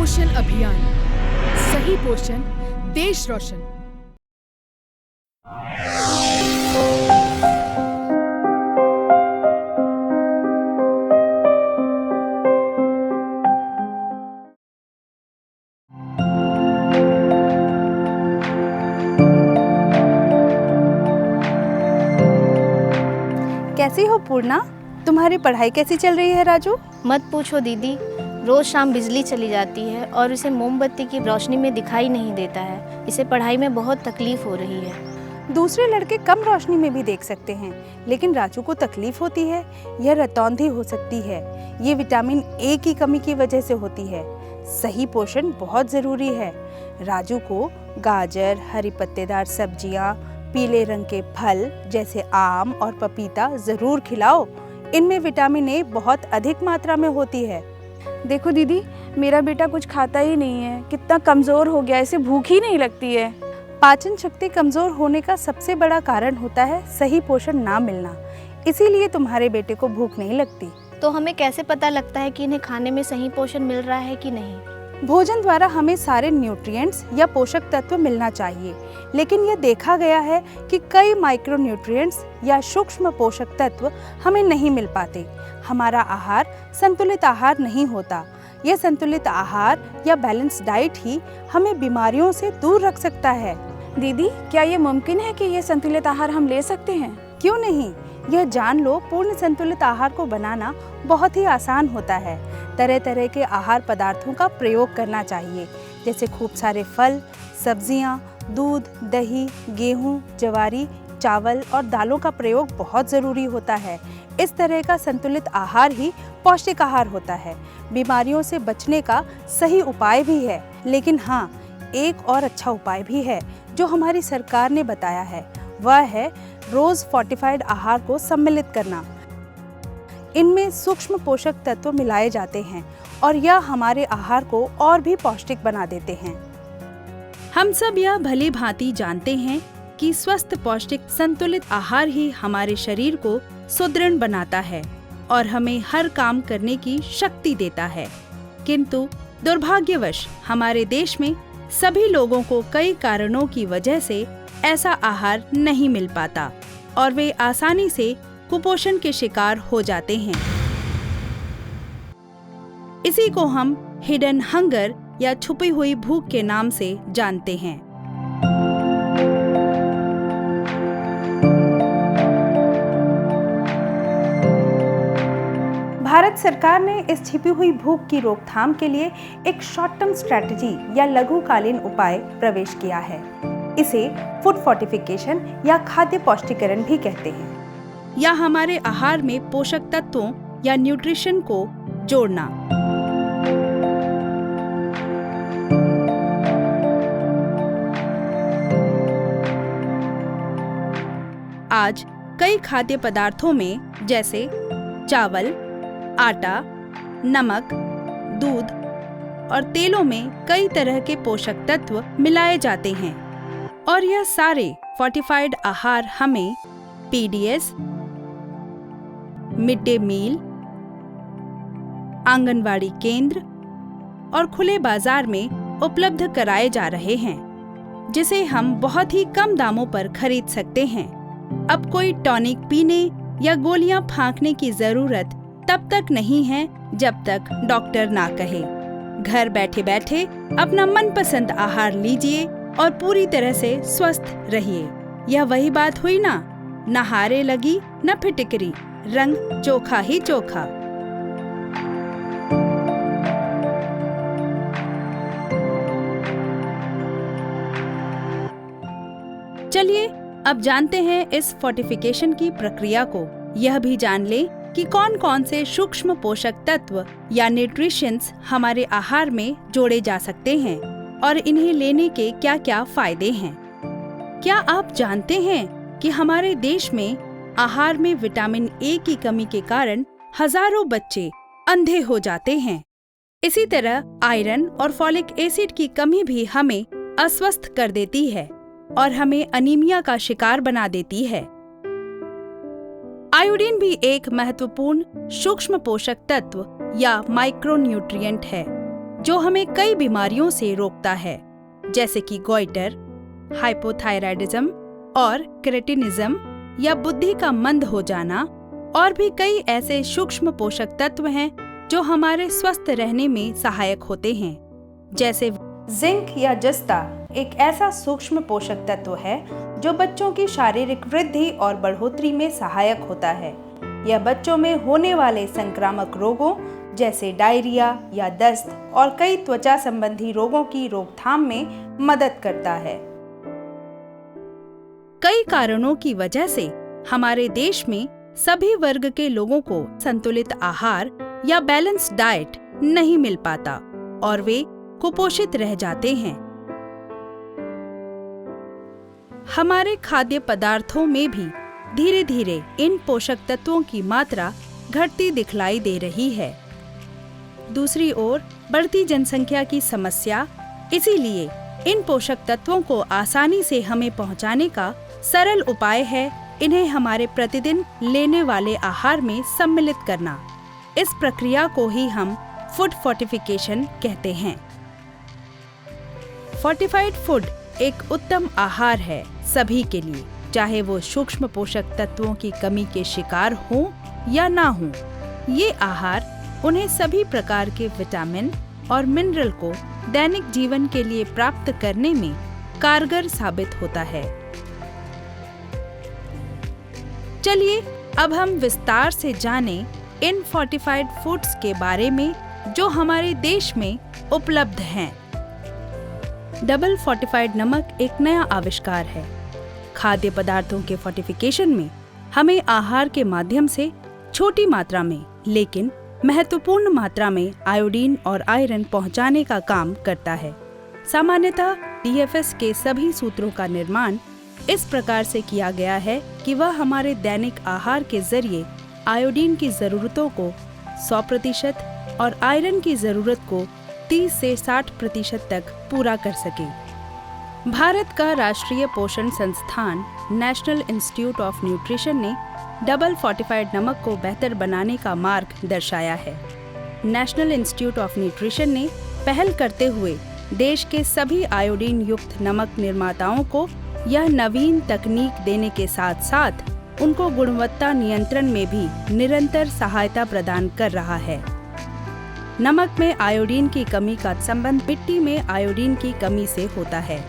पोषण अभियान, सही पोषण देश रोशन। कैसी हो पूर्णा? तुम्हारी पढ़ाई कैसी चल रही है राजू? मत पूछो दीदी, रोज शाम बिजली चली जाती है और इसे मोमबत्ती की रोशनी में दिखाई नहीं देता है। इसे पढ़ाई में बहुत तकलीफ हो रही है। दूसरे लड़के कम रोशनी में भी देख सकते हैं, लेकिन राजू को तकलीफ होती है। यह रतौंधी हो सकती है। ये विटामिन ए की कमी की वजह से होती है। सही पोषण बहुत जरूरी है। राजू को गाजर, हरी पत्तेदार सब्जियां, पीले रंग के फल जैसे आम और पपीता जरूर खिलाओ। इनमें विटामिन ए बहुत अधिक मात्रा में होती है। देखो दीदी, मेरा बेटा कुछ खाता ही नहीं है, कितना कमजोर हो गया, इसे भूख ही नहीं लगती है। पाचन शक्ति कमजोर होने का सबसे बड़ा कारण होता है सही पोषण ना मिलना। इसीलिए तुम्हारे बेटे को भूख नहीं लगती। तो हमें कैसे पता लगता है कि इन्हें खाने में सही पोषण मिल रहा है कि नहीं? भोजन द्वारा हमें सारे न्यूट्रिएंट्स या पोषक तत्व मिलना चाहिए, लेकिन यह देखा गया है कि कई माइक्रो न्यूट्रिएंट्स या सूक्ष्म पोषक तत्व हमें नहीं मिल पाते। हमारा आहार संतुलित आहार नहीं होता। यह संतुलित आहार या बैलेंस डाइट ही हमें बीमारियों से दूर रख सकता है। दीदी, क्या ये मुमकिन है कि ये संतुलित आहार हम ले सकते हैं? क्यों नहीं, यह जान लो, पूर्ण संतुलित आहार को बनाना बहुत ही आसान होता है। तरह तरह के आहार पदार्थों का प्रयोग करना चाहिए, जैसे खूब सारे फल, सब्जियां, दूध, दही, गेहूं, ज्वारी, चावल और दालों का प्रयोग बहुत जरूरी होता है। इस तरह का संतुलित आहार ही पौष्टिक आहार होता है। बीमारियों से बचने का सही उपाय भी है। लेकिन हाँ, एक और अच्छा उपाय भी है जो हमारी सरकार ने बताया है। वह है रोज फोर्टिफाइड आहार को सम्मिलित करना। इनमें सूक्ष्म पोषक तत्व मिलाए जाते हैं और यह हमारे आहार को और भी पौष्टिक बना देते हैं। हम सब यह भली भांति जानते हैं कि स्वस्थ पौष्टिक संतुलित आहार ही हमारे शरीर को सुदृढ़ बनाता है और हमें हर काम करने की शक्ति देता है। किंतु दुर्भाग्यवश हमारे देश में सभी लोगों को कई कारणों की वजह से ऐसा आहार नहीं मिल पाता और वे आसानी से कुपोषण के शिकार हो जाते हैं। इसी को हम हिडन हंगर या छुपी हुई भूख के नाम से जानते हैं। भारत सरकार ने इस छिपी हुई भूख की रोकथाम के लिए एक शॉर्ट टर्म स्ट्रैटेजी या लघुकालीन उपाय प्रवेश किया है। इसे फूड फोर्टिफिकेशन या खाद्य पौष्टिकरण भी कहते हैं, या हमारे आहार में पोषक तत्वों या न्यूट्रिशन को जोड़ना। आज कई खाद्य पदार्थों में जैसे चावल, आटा, नमक, दूध और तेलों में कई तरह के पोषक तत्व मिलाए जाते हैं और यह सारे फोर्टिफाइड आहार हमें PDS, mid day meal, anganwadi केंद्र और खुले बाजार में उपलब्ध कराए जा रहे हैं, जिसे हम बहुत ही कम दामों पर खरीद सकते हैं। अब कोई टॉनिक पीने या गोलियां फांकने की जरूरत तब तक नहीं है जब तक डॉक्टर ना कहे। घर बैठे बैठे अपना मनपसंद आहार लीजिए और पूरी तरह से स्वस्थ रहिए। यह वही बात हुई ना, न हारे लगी न फिटिकरी, रंग चोखा ही चोखा। चलिए अब जानते हैं इस फोर्टिफिकेशन की प्रक्रिया को। यह भी जान ले कि कौन कौन से सूक्ष्म पोषक तत्व या न्यूट्रिशंस हमारे आहार में जोड़े जा सकते हैं और इन्हें लेने के क्या क्या फायदे हैं। क्या आप जानते हैं कि हमारे देश में आहार में विटामिन ए की कमी के कारण हजारों बच्चे अंधे हो जाते हैं। इसी तरह आयरन और फॉलिक एसिड की कमी भी हमें अस्वस्थ कर देती है और हमें अनीमिया का शिकार बना देती है। आयोडीन भी एक महत्वपूर्ण सूक्ष्म पोषक तत्व या माइक्रोन्यूट्रिएंट है जो हमें कई बीमारियों से रोकता है, जैसे कि गोइटर, हाइपोथायराइडिज्म और क्रेटिनिज्म या बुद्धि का मंद हो जाना। और भी कई ऐसे सूक्ष्म पोषक तत्व हैं जो हमारे स्वस्थ रहने में सहायक होते हैं, जैसे जिंक या जस्ता एक ऐसा सूक्ष्म पोषक तत्व है जो बच्चों की शारीरिक वृद्धि और बढ़ोतरी में सहायक होता है। यह बच्चों में होने वाले संक्रामक रोगों जैसे डायरिया या दस्त और कई त्वचा संबंधी रोगों की रोकथाम में मदद करता है। कई कारणों की वजह से हमारे देश में सभी वर्ग के लोगों को संतुलित आहार या बैलेंस डाइट नहीं मिल पाता और वे कुपोषित रह जाते हैं। हमारे खाद्य पदार्थों में भी धीरे धीरे इन पोषक तत्वों की मात्रा घटती दिखलाई दे रही है। दूसरी ओर बढ़ती जनसंख्या की समस्या, इसीलिए इन पोषक तत्वों को आसानी से हमें पहुंचाने का सरल उपाय है इन्हें हमारे प्रतिदिन लेने वाले आहार में सम्मिलित करना। इस प्रक्रिया को ही हम फूड फोर्टिफिकेशन कहते हैं। फोर्टिफाइड फूड एक उत्तम आहार है सभी के लिए, चाहे वो सूक्ष्म पोषक तत्वों की कमी के शिकार हों या ना हों। ये आहार उन्हें सभी प्रकार के विटामिन और मिनरल को दैनिक जीवन के लिए प्राप्त करने में कारगर साबित होता है। चलिए अब हम विस्तार से जानें इन फोर्टिफाइड फूड्स के बारे में जो हमारे देश में उपलब्ध हैं। डबल फोर्टिफाइड नमक एक नया आविष्कार है। खाद्य पदार्थों के फोर्टिफिकेशन में हमें आहार के माध्यम से छोटी मात्रा में लेकिन महत्वपूर्ण मात्रा में आयोडीन और आयरन पहुंचाने का काम करता है। सामान्यतः DFS के सभी सूत्रों का निर्माण इस प्रकार से किया गया है कि वह हमारे दैनिक आहार के जरिए आयोडीन की जरूरतों को 100% और आयरन की जरूरत को 30 से 60% तक पूरा कर सके। भारत का राष्ट्रीय पोषण संस्थान नेशनल इंस्टीट्यूट ऑफ न्यूट्रिशन ने डबल फोर्टिफाइड नमक को बेहतर बनाने का मार्ग दर्शाया है। नेशनल इंस्टीट्यूट ऑफ न्यूट्रिशन ने पहल करते हुए देश के सभी आयोडीन युक्त नमक निर्माताओं को यह नवीन तकनीक देने के साथ साथ उनको गुणवत्ता नियंत्रण में भी निरंतर सहायता प्रदान कर रहा है। नमक में आयोडीन की कमी का संबंध मिट्टी में आयोडीन की कमी से होता है।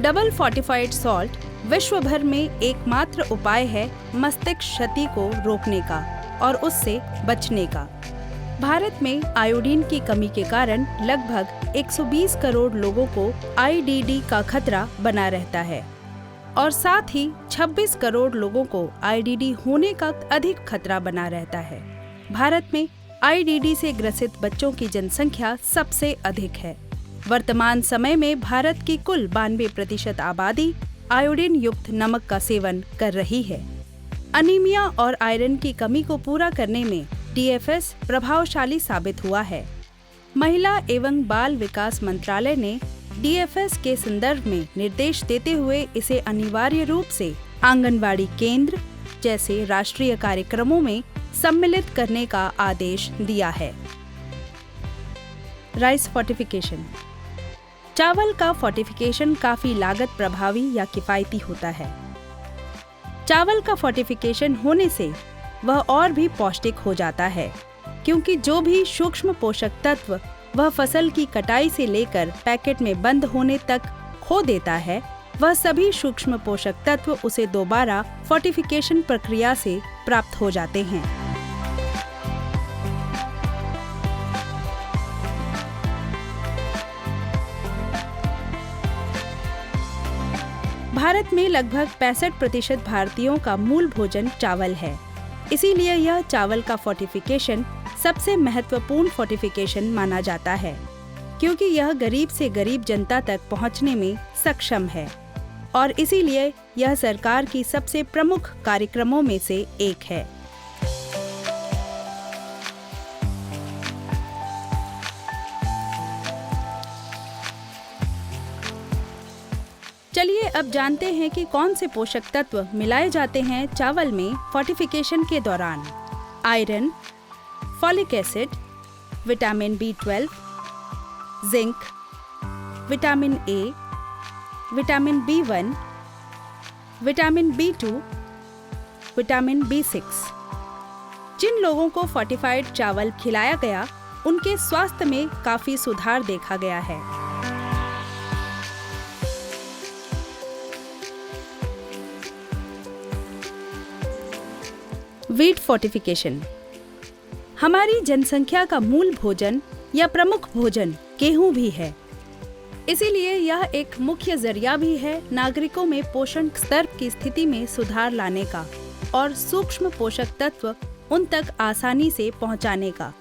डबल फोर्टिफाइड सॉल्ट विश्व भर में एकमात्र उपाय है मस्तिष्क क्षति को रोकने का और उससे बचने का। भारत में आयोडीन की कमी के कारण लगभग 120 करोड़ लोगों को IDD का खतरा बना रहता है और साथ ही 26 करोड़ लोगों को IDD होने का अधिक खतरा बना रहता है। भारत में IDD से ग्रसित बच्चों की जनसंख्या सबसे अधिक है। वर्तमान समय में भारत की कुल 92% आबादी आयोडीन युक्त नमक का सेवन कर रही है। अनीमिया और आयरन की कमी को पूरा करने में DFS प्रभावशाली साबित हुआ है। महिला एवं बाल विकास मंत्रालय ने DFS के संदर्भ में निर्देश देते हुए इसे अनिवार्य रूप से आंगनवाड़ी केंद्र जैसे राष्ट्रीय कार्यक्रमों में सम्मिलित करने का आदेश दिया है। Rice fortification. चावल का फोर्टिफिकेशन काफी लागत प्रभावी या किफायती होता है। चावल का फोर्टिफिकेशन होने से वह और भी पौष्टिक हो जाता है, क्योंकि जो भी सूक्ष्म पोषक तत्व वह फसल की कटाई से लेकर पैकेट में बंद होने तक खो देता है, वह सभी सूक्ष्म पोषक तत्व उसे दोबारा फोर्टिफिकेशन प्रक्रिया से प्राप्त हो जाते हैं। भारत में लगभग 65% भारतीयों का मूल भोजन चावल है। इसीलिए यह चावल का फोर्टिफिकेशन सबसे महत्वपूर्ण फोर्टिफिकेशन माना जाता है, क्योंकि यह गरीब से गरीब जनता तक पहुंचने में सक्षम है और इसीलिए यह सरकार की सबसे प्रमुख कार्यक्रमों में से एक है। चलिए अब जानते हैं कि कौन से पोषक तत्व मिलाए जाते हैं चावल में फोर्टिफिकेशन के दौरान। Iron, folic acid, vitamin B12, zinc, vitamin A, vitamin B1, vitamin B2, vitamin B6। जिन लोगों को फोर्टिफाइड चावल खिलाया गया, उनके स्वास्थ्य में काफी सुधार देखा गया है। Wheat fortification. हमारी जनसंख्या का मूल भोजन या प्रमुख भोजन गेहूं भी है। इसीलिए यह एक मुख्य जरिया भी है नागरिकों में पोषण स्तर की स्थिति में सुधार लाने का और सूक्ष्म पोषक तत्व उन तक आसानी से पहुंचाने का।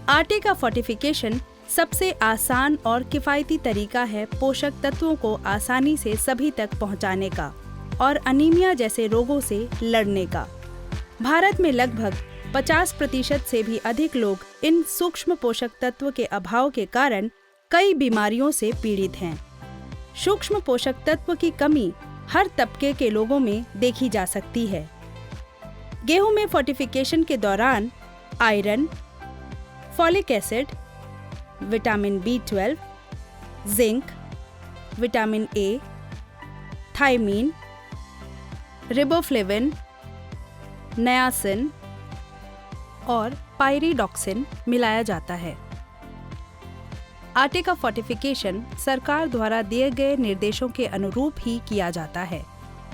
आटे का फोर्टिफिकेशन सबसे आसान और किफायती तरीका है पोषक तत्वों को आसानी से सभी तक पहुंचाने का और अनीमिया जैसे रोगों से लड़ने का। भारत में लगभग 50% से भी अधिक लोग इन सूक्ष्म पोषक तत्व के अभाव के कारण कई बीमारियों से पीड़ित हैं। सूक्ष्म पोषक तत्व की कमी हर तबके के लोगों में देखी जा सकती है। गेहूं में फोर्टिफिकेशन के दौरान iron, folic acid, vitamin B12, zinc, vitamin A, thiamine, riboflavin, niacin और पायरिडॉक्सिन मिलाया जाता है। आटे का फोर्टिफिकेशन सरकार द्वारा दिए गए निर्देशों के अनुरूप ही किया जाता है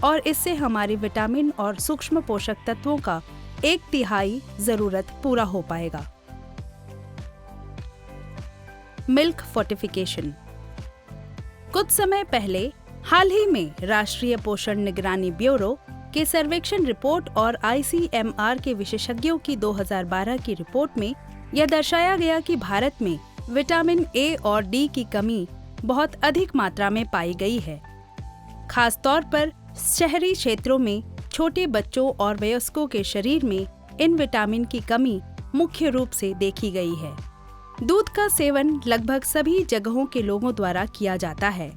और इससे हमारी विटामिन और सूक्ष्म पोषक तत्वों का 1/3 जरूरत पूरा हो पाएगा। Milk fortification. कुछ समय पहले हाल ही में राष्ट्रीय पोषण निगरानी ब्यूरो के सर्वेक्षण रिपोर्ट और ICMR के विशेषज्ञों की 2012 की रिपोर्ट में यह दर्शाया गया कि भारत में विटामिन ए और डी की कमी बहुत अधिक मात्रा में पाई गई है। खास तौर पर शहरी क्षेत्रों में छोटे बच्चों और वयस्कों के शरीर में इन विटामिन की कमी मुख्य रूप से देखी गई है। दूध का सेवन लगभग सभी जगहों के लोगों द्वारा किया जाता है,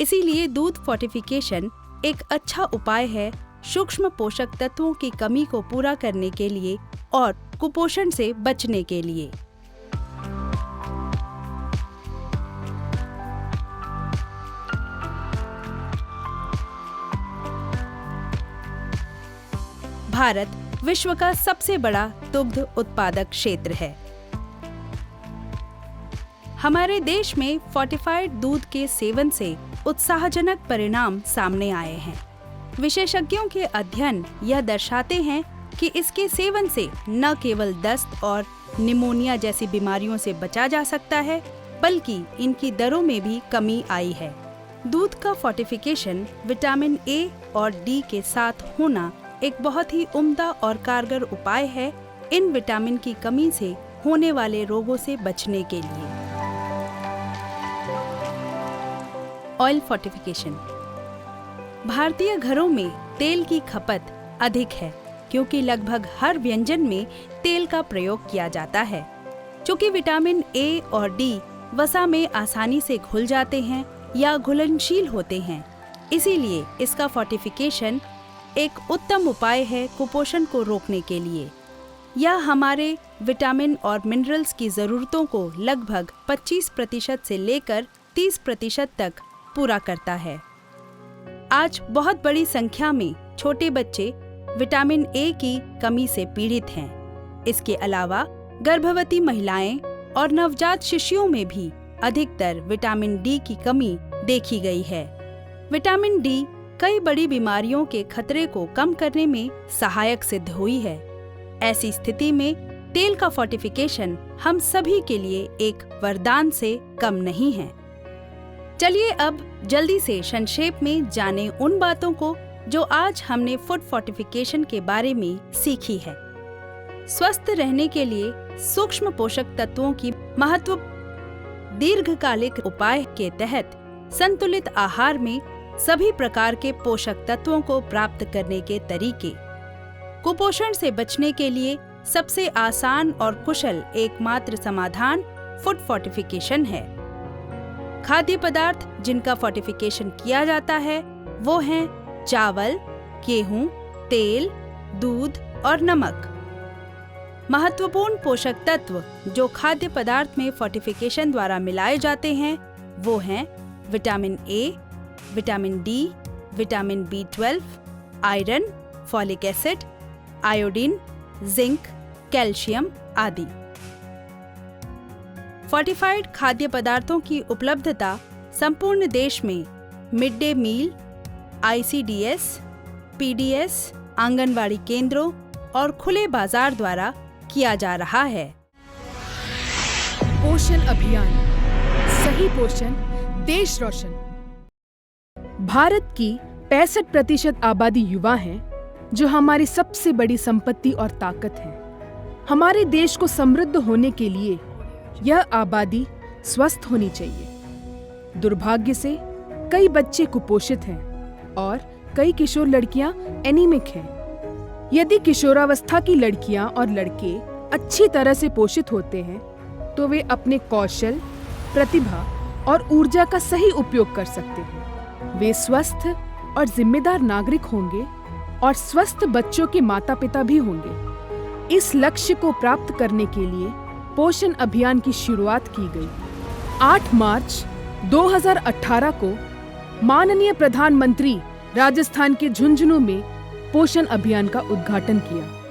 इसीलिए दूध फोर्टिफिकेशन एक अच्छा उपाय है सूक्ष्म पोषक तत्वों की कमी को पूरा करने के लिए और कुपोषण से बचने के लिए। भारत विश्व का सबसे बड़ा दुग्ध उत्पादक क्षेत्र है। हमारे देश में फोर्टिफाइड दूध के सेवन से उत्साहजनक परिणाम सामने आए हैं। विशेषज्ञों के अध्ययन यह दर्शाते हैं कि इसके सेवन से न केवल दस्त और निमोनिया जैसी बीमारियों से बचा जा सकता है, बल्कि इनकी दरों में भी कमी आई है। दूध का फोर्टिफिकेशन विटामिन ए और डी के साथ होना एक बहुत ही उम्दा और कारगर उपाय है इन विटामिन की कमी से होने वाले रोगों से बचने के लिए। Oil fortification. भारतीय घरों में तेल की खपत अधिक है क्योंकि लगभग हर व्यंजन में तेल का प्रयोग किया जाता है। चूँकि विटामिन ए और डी वसा में आसानी से घुल जाते हैं या घुलनशील होते हैं, इसीलिए इसका फोर्टिफिकेशन एक उत्तम उपाय है कुपोषण को रोकने के लिए। यह हमारे विटामिन और मिनरल्स की ज़रूरतों को लगभग 25% से लेकर 30% तक पूरा करता है। आज बहुत बड़ी संख्या में छोटे बच्चे विटामिन ए की कमी से पीड़ित हैं। इसके अलावा गर्भवती महिलाएं और नवजात शिशुओं में भी अधिकतर विटामिन डी की कमी देखी गई है। विटामिन डी कई बड़ी बीमारियों के खतरे को कम करने में सहायक सिद्ध हुई है। ऐसी स्थिति में तेल का फोर्टिफिकेशन हम सभी के लिए एक वरदान से कम नहीं है। चलिए अब जल्दी से संक्षेप में जानें उन बातों को जो आज हमने फूड फोर्टिफिकेशन के बारे में सीखी है। स्वस्थ रहने के लिए सूक्ष्म पोषक तत्वों की महत्व। दीर्घकालिक उपाय के तहत संतुलित आहार में सभी प्रकार के पोषक तत्वों को प्राप्त करने के तरीके। कुपोषण से बचने के लिए सबसे आसान और कुशल एकमात्र समाधान फूड फोर्टिफिकेशन है। खाद्य पदार्थ जिनका फोर्टिफिकेशन किया जाता है वो हैं चावल, गेहूं, तेल, दूध और नमक। महत्वपूर्ण पोषक तत्व जो खाद्य पदार्थ में फोर्टिफिकेशन द्वारा मिलाए जाते हैं वो हैं vitamin A, vitamin D, vitamin B12, iron, folic acid, iodine, zinc, calcium आदि। फोर्टिफाइड खाद्य पदार्थों की उपलब्धता संपूर्ण देश में mid day meal, ICDS, PDS, anganwadi केंद्रों और खुले बाजार द्वारा किया जा रहा है। पोषण अभियान, सही पोषण देश रोशन। भारत की 65% आबादी युवा है, जो हमारी सबसे बड़ी संपत्ति और ताकत है। हमारे देश को समृद्ध होने के लिए यह आबादी स्वस्थ होनी चाहिए। दुर्भाग्य से कई बच्चे कुपोषित हैं और कई किशोर लड़कियां एनीमिक हैं। यदि किशोरावस्था की लड़कियां और लड़के अच्छी तरह से पोषित होते हैं तो वे अपने कौशल, प्रतिभा और ऊर्जा का सही उपयोग कर सकते हैं। वे स्वस्थ और जिम्मेदार नागरिक होंगे और स्वस्थ बच्चों के माता पिता भी होंगे। इस लक्ष्य को प्राप्त करने के लिए पोषण अभियान की शुरुआत की गई। 8 मार्च 2018 को माननीय प्रधानमंत्री राजस्थान के झुंझुनू में पोषण अभियान का उद्घाटन किया।